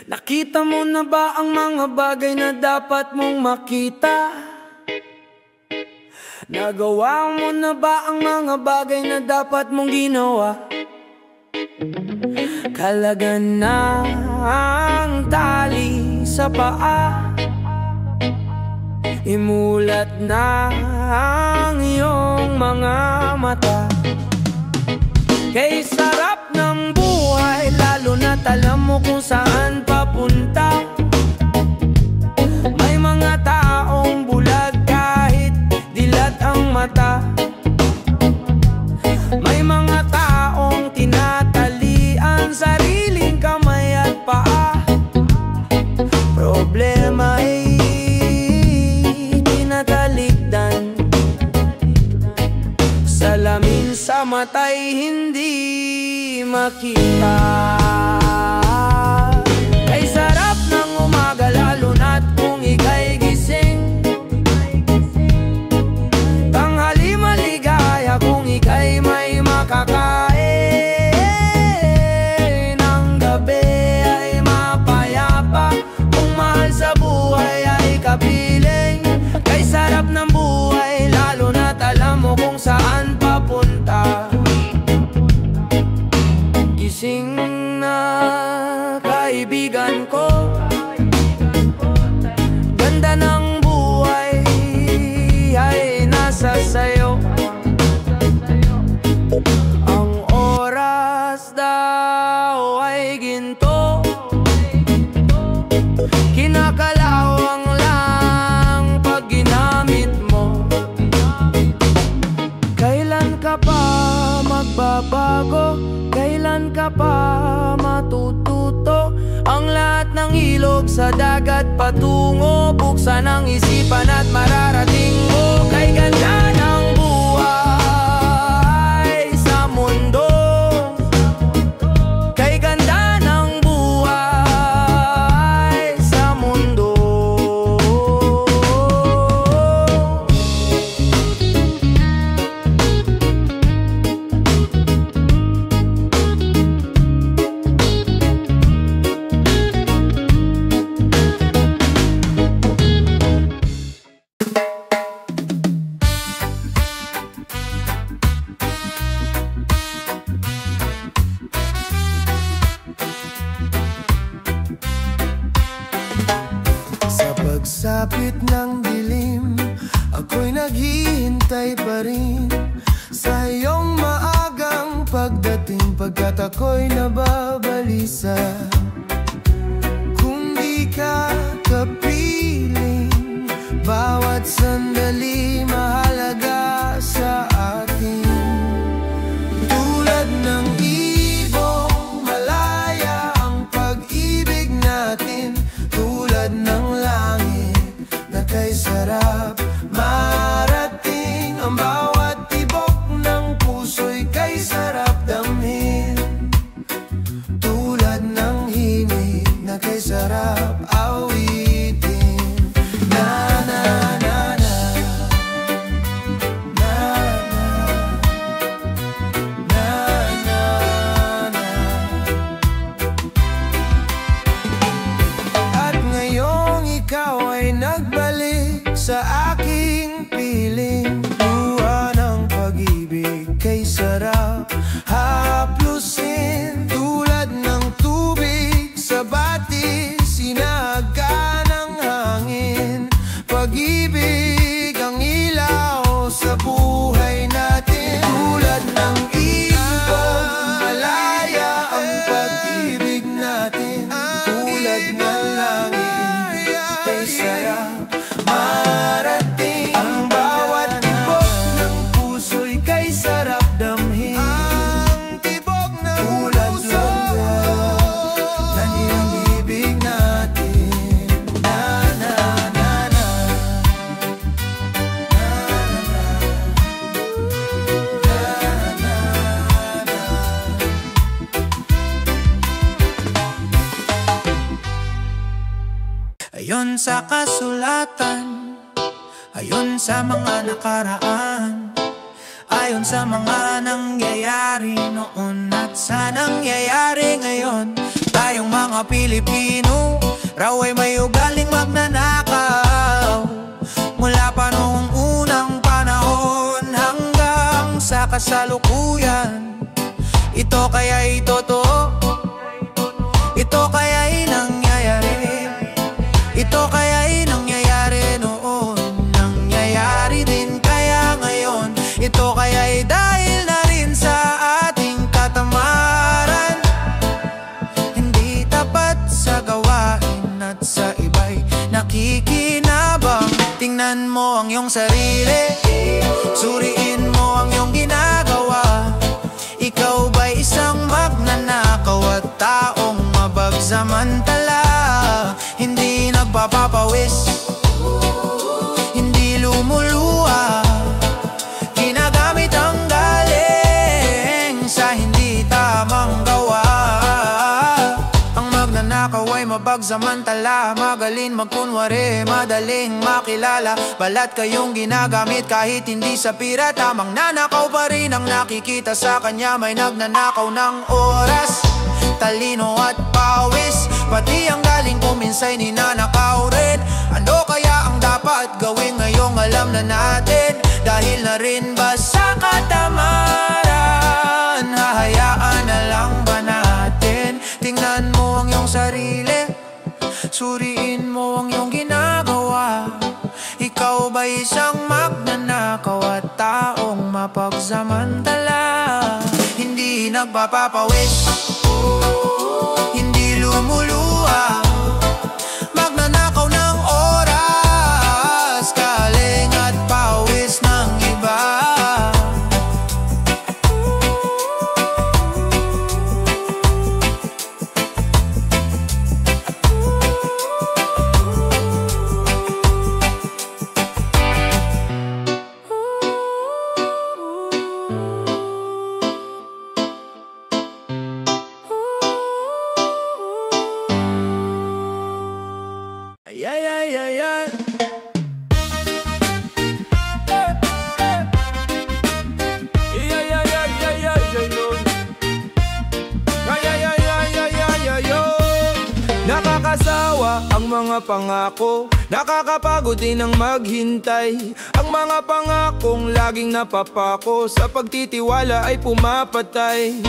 Nakita mo na ba ang mga bagay na dapat mong makita? Nagawa mo na ba ang mga bagay na dapat mong ginawa? Kalagan na ang tali sa paa, imulat na ang iyong mga mata. Kay sarap ng buhay, lalo na't alam mo kung saan papunta. May mga taong bulag kahit dilat ang mata. May mga taong tinatalian sariling kamay at paa. Problema ay tinatalikdan, salamin sa mata'y hindi makita. Ay sarap ng umaga, lalo na't kung ika'y gising. Tanghali maligaya kung ika'y may makakain. Ang gabi ay mapayapa kung mahal sa buhay ay kapiling. Kay sarap ng buhay, lalo na't alam mo kung saan papunta. Gising na kaibigan ko, ganda ng buhay ay nasa sayo. Ang oras daw ay ginto, kinakalawang lang pag ginamit mo. Kailan ka pa magbabago? Kailan ka pa matututo? Ang lahat ng ilog sa dagat patungo, buksan ang isipan at mararating mo. Kay ganda ng buhay sa mundo, kay ganda ng buhay sa mundo. Pagsapit ng dilim, ako'y naghihintay pa rin sa iyong maagang pagdating, pagkat ako'y nababalisa. Kung di ka kapiling, bawat sandali mahalaga sa atin. Tulad ng ibong malaya ang pag-ibig natin, tulad ng langit na kay sarap marating. Ang bawat tibok ng puso'y kay sarap damhin, tulad ng himig na kay sarap awitin. Na na na na, na na, na na na. At ngayong ikaw ay nagbalik sa aking piling, luha ng pag-ibig kay sarap haplusin. Tulad ng tubig sa batis, sinaga ng hangin. Pag-ibig ang ilaw sa buhay natin, tulad ng ibong malaya ang pag-ibig natin, tulad ng langit kay sarap marating. Ang bawat tibok ng puso'y kay sarap damhin, ang tibok ng puso na ibig natin. Na na na na, na na na. Ayon sa kasulatan, ayon sa mga nakaraan, ayon sa mga nangyayari noon at sa nangyayari ngayon, Tayong mga Pilipino raw ay may ugaling magnanakaw, mula pa noong unang panahon hanggang sa kasalukuyan. Ito kaya'y totoo? Ito kaya'y nangyayari? Ito kaya'y nangyayari noon? Nangyayari din kaya ngayon? Ito kaya'y dahil na rin sa ating katamaran? Hindi tapat sa gawain at sa iba'y nakikinabang. Tingnan mo ang iyong sarili, suriin mo ang iyong ginagawa. Ikaw ba'y isang magnanakaw at taong mapagsamantala? Hindi nagpapapawis, hindi lumuluha, ginagamit ang galing sa hindi tamang gawa. Ang magnanakaw ay mapagsamantala, magaling magkunwari, madaling makilala. Balat kayong ginagamit kahit hindi sa pira, tamang nanakaw pa rin ang nakikita sa kanya. May nagnanakaw ng oras, talino at pawis, pati ang galing ko minsay ninanakaw rin. Ano kaya ang dapat gawin ngayong alam na natin? Dahil na rin ba sa katamaran, hahayaan na lang ba natin? Tingnan mo ang iyong sarili, suriin mo ang iyong ginagawa. Ikaw ba isang magnanakaw at taong mapagsamantala? Hindi nagpapapawis, hindi lumuluha, magnanakaw ng oras, kaling at pawis ng iba. Ay, ay, ay, ay, ay. Nakakasawa ang mga pangako, nakakapagod din ang maghintay. Ang mga pangakong laging napapako, sa pagtitiwala ay pumapatay.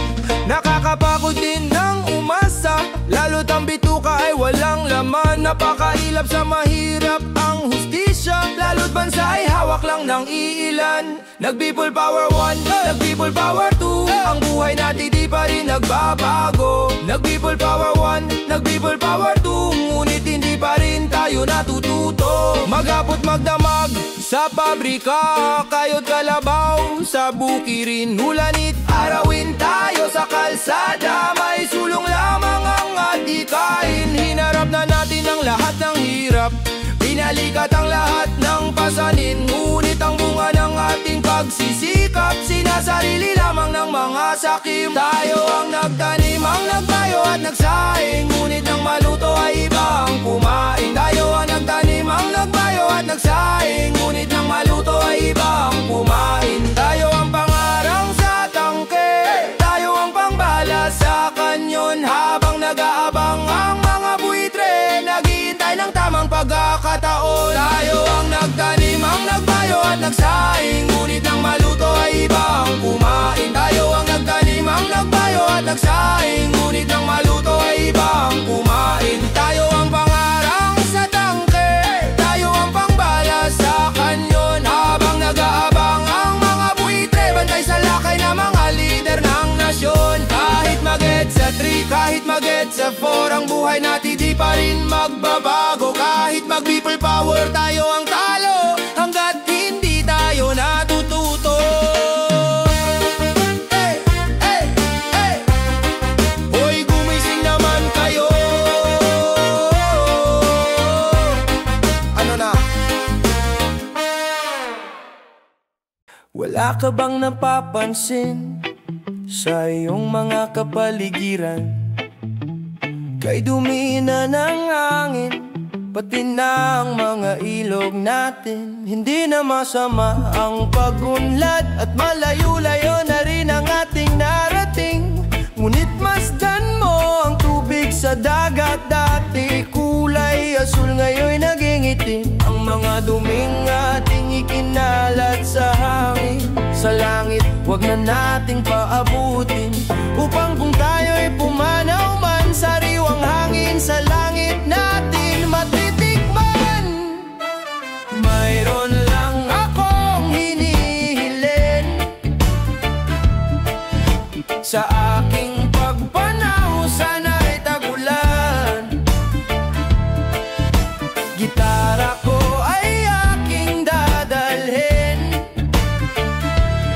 Nakakapagod din ng umasa, lalo't ang bituka ay walang laman. Napakailap sa mahirap ang hustisya, lalo't bansa ay hawak lang ng iilan. Nag-people power 1, nag-people power 2, ang buhay natin di pa rin nagbabago. Nag-people power 1, nag-people power 2, ngunit hindi pa rin tayo natututo. Maghapot magdamag sa pabrika, kayo't kalabaw sa bukirin. Hulanit arawin tayo sa kalsada, may sulong lamang ang atikain. Hinarap na natin ang lahat ng hirap, pinalikat ang lahat ng pasanin. Ngunit ang bunga ng ating pagsisikap, sinasarili lamang ng mga sakim. Tayo ang nagtanim, ang nagtayo at nagsaing, ngunit ang maluto ay ibang kumain. Tayo ang nagtanim, ang nagtayo at nagsaing, ngunit ang maluto ay ibang kumain. Tayo ang pangarang sa tangke, tayo ang pangbala sa kanyon, habang nag-aabang ang mga buitre, naghihintay ng tamang pagkakataon. Tayo ang nagtanim, ang nagtayo at nagsaing, ngunit ang maluto ay ibang kumain. Tayo ang nagtanim, ang nagtayo at nagsaing, ngunit ang maluto ay ibang kumain. Tayo ang pangarang sa tangke, tayo ang pangbala sa kanyon, habang nag-aabang ang mga buitre, bantay sa lakay na mga lider ng nasyon. Kahit mag-get sa 3, kahit mag-get sa 4, ang buhay natin di pa rin magbabago. Kahit mag-people power, tayo ang talo, hanggat hindi tayo natututo. Hey, hey, hey, hoy gumising naman kayo. Ano na? Wala ka bang napapansin sa iyong mga kapaligiran? Kay dumi na ng hangin, pati na ang mga ilog natin. Hindi na masama ang pagunlad, at malayo-layo na rin ang ating narating. Ngunit masdan mo ang tubig abutin ang mga duming ating ikinalat sa hangin. Sa langit, wag na nating paabutin, upang kung tayo'y pumanaw man, sariwang hangin sa langit natin matitikman. Mayroon lang akong hinihiling sa aking pagpanaw, sana'y tagulan. Gitara ko ay aking dadalhin,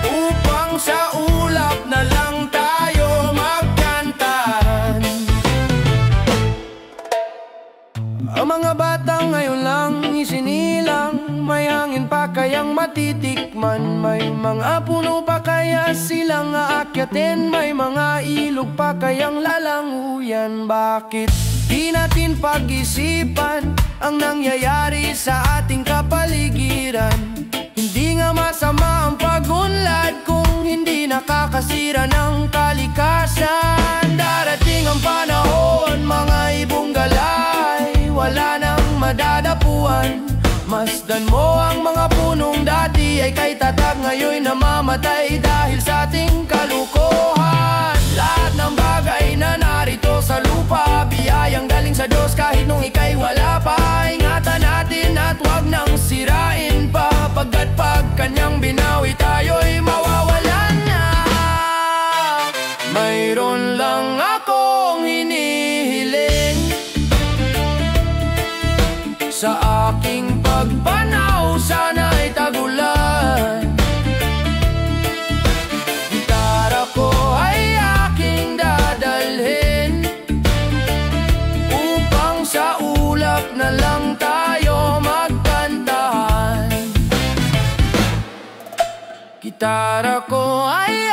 upang sa ulap na lang tayo magkantahan. Ang mga batang ngayon lang isinilang, may hangin pa kayang matitikman, may mga puno pa kaya silang aakyatin, may mga ilog pa kayang lalanguyan. Bakit di natin pag-isipan ang nangyayari sa ating kapaligiran? Hindi nga masama ang pagunlad kung hindi nakakasira ng kalikasan. Darating ang panahon, mga ibong galay, wala nang madadapuan. Masdan mo ang mga punong dati ay kay tatag, ngayon'y namamatay dahil sa ating kalukuhan. Lahat ng bagay na narito sa lupa, biyayang galing sa Diyos kahit nung ika'y wala pa. Ingatan natin at wag nang sirain pa, pagkat pag kanyang binawi tayo'y mawawalan na. Mayroon lang akong hinihiling sa aking pagpanaw, sana'y tagulan. Gitara ko ay aking dadalhin, upang sa ulap na lang tayo magkantahan. Gitara ko ay